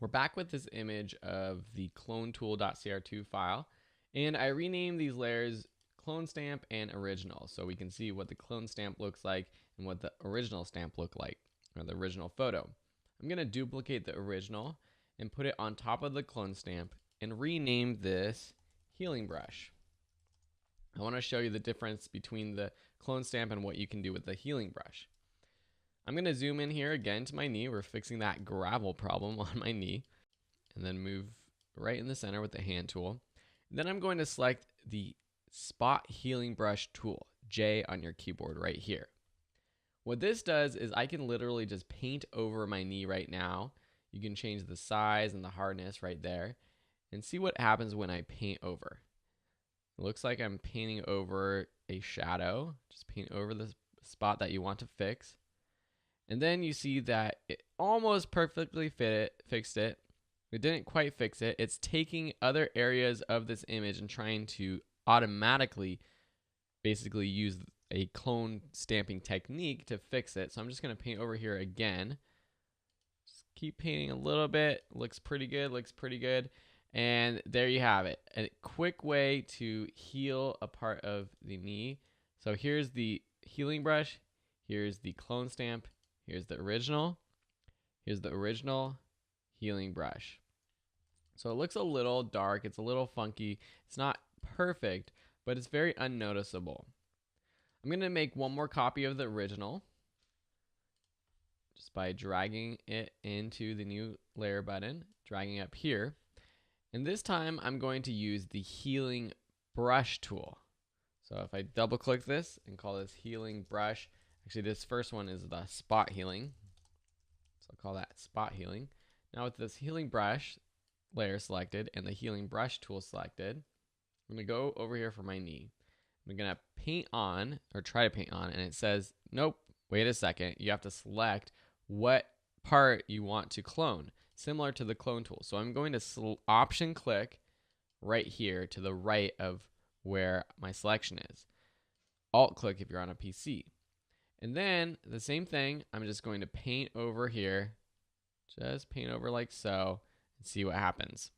We're back with this image of the clonetool.cr2 file, and I renamed these layers clone stamp and original so we can see what the clone stamp looks like and what the original stamp look like, or the original photo. I'm going to duplicate the original and put it on top of the clone stamp and rename this healing brush. I want to show you the difference between the clone stamp and what you can do with the healing brush. I'm going to zoom in here again to my knee. We're fixing that gravel problem on my knee. And then move right in the center with the hand tool. And then I'm going to select the Spot Healing Brush tool, J on your keyboard right here. What this does is I can literally just paint over my knee right now. You can change the size and the hardness right there and see what happens when I paint over. It looks like I'm painting over a shadow. Just paint over the spot that you want to fix. And then you see that it almost perfectly fixed it. It didn't quite fix it. It's taking other areas of this image and trying to automatically basically use a clone stamping technique to fix it. So I'm just going to paint over here again. Just keep painting a little bit. Looks pretty good. And there you have it. A quick way to heal a part of the knee. So here's the healing brush. Here's the clone stamp. Here's the original. Here's the original healing brush. So it looks a little dark. It's a little funky. It's not perfect, but it's very unnoticeable. I'm going to make one more copy of the original just by dragging it into the new layer button, dragging up here. And this time I'm going to use the healing brush tool. So if I double click this and call this healing brush, actually this first one is the spot healing. So I'll call that spot healing. Now with this healing brush layer selected and the healing brush tool selected, I'm going to go over here for my knee. I'm going to paint on, or try to paint on, and it says, nope, wait a second. You have to select what part you want to clone, similar to the clone tool. So I'm going to option click right here to the right of where my selection is. Alt click if you're on a PC. And then the same thing, I'm just going to paint over here, just paint over like so, and see what happens.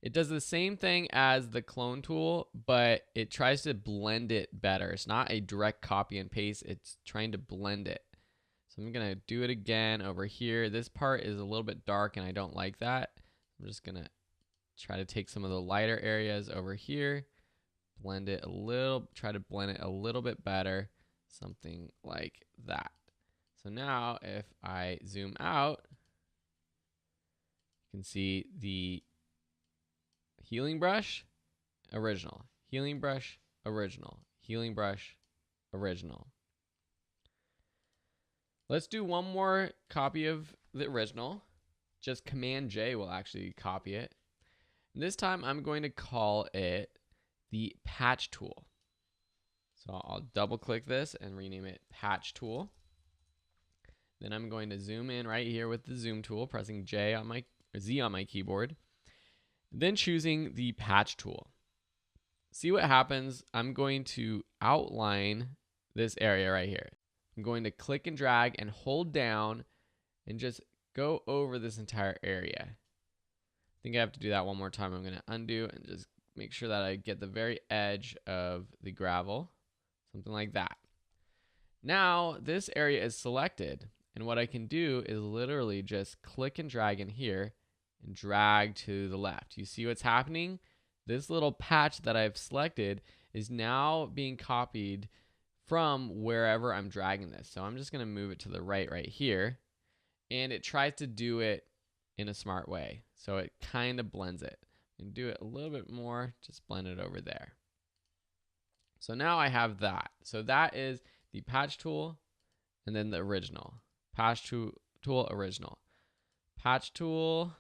It does the same thing as the clone tool, but it tries to blend it better. It's not a direct copy and paste, it's trying to blend it. So I'm gonna do it again over here. This part is a little bit dark and I don't like that. I'm just gonna try to take some of the lighter areas over here, blend it a little, try to blend it a little bit better, something like that. So now if I zoom out, you can see the healing brush, original, healing brush, original, healing brush, original. Let's do one more copy of the original. Just Command J will actually copy it. And this time I'm going to call it the patch tool. So I'll double click this and rename it patch tool. Then I'm going to zoom in right here with the zoom tool, pressing Z on my keyboard. Then choosing the patch tool. See what happens. I'm going to outline this area right here. I'm going to click and drag and hold down and just go over this entire area. I think I have to do that one more time. I'm going to undo and just make sure that I get the very edge of the gravel, something like that. Now this area is selected, and what I can do is literally just click and drag in here and drag to the left. You see what's happening? This little patch that I've selected is now being copied from wherever I'm dragging this. So I'm just going to move it to the right here, and it tries to do it in a smart way. So it kind of blends it. And do it a little bit more, just blend it over there. So now I have that. So that is the patch tool and then the original. Patch tool, original. Patch tool,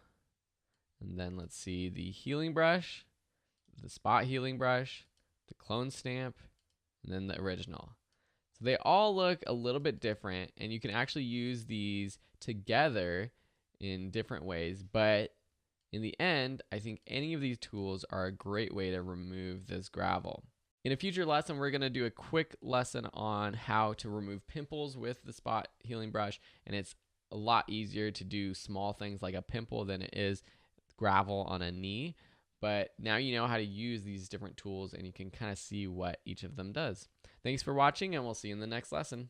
and then let's see the healing brush, the spot healing brush, the clone stamp, and then the original. So they all look a little bit different, and you can actually use these together in different ways, but in the end, I think any of these tools are a great way to remove this gravel. In a future lesson, we're going to do a quick lesson on how to remove pimples with the spot healing brush, and it's a lot easier to do small things like a pimple than it is gravel on a knee. But now you know how to use these different tools and you can kind of see what each of them does. Thanks for watching, and we'll see you in the next lesson.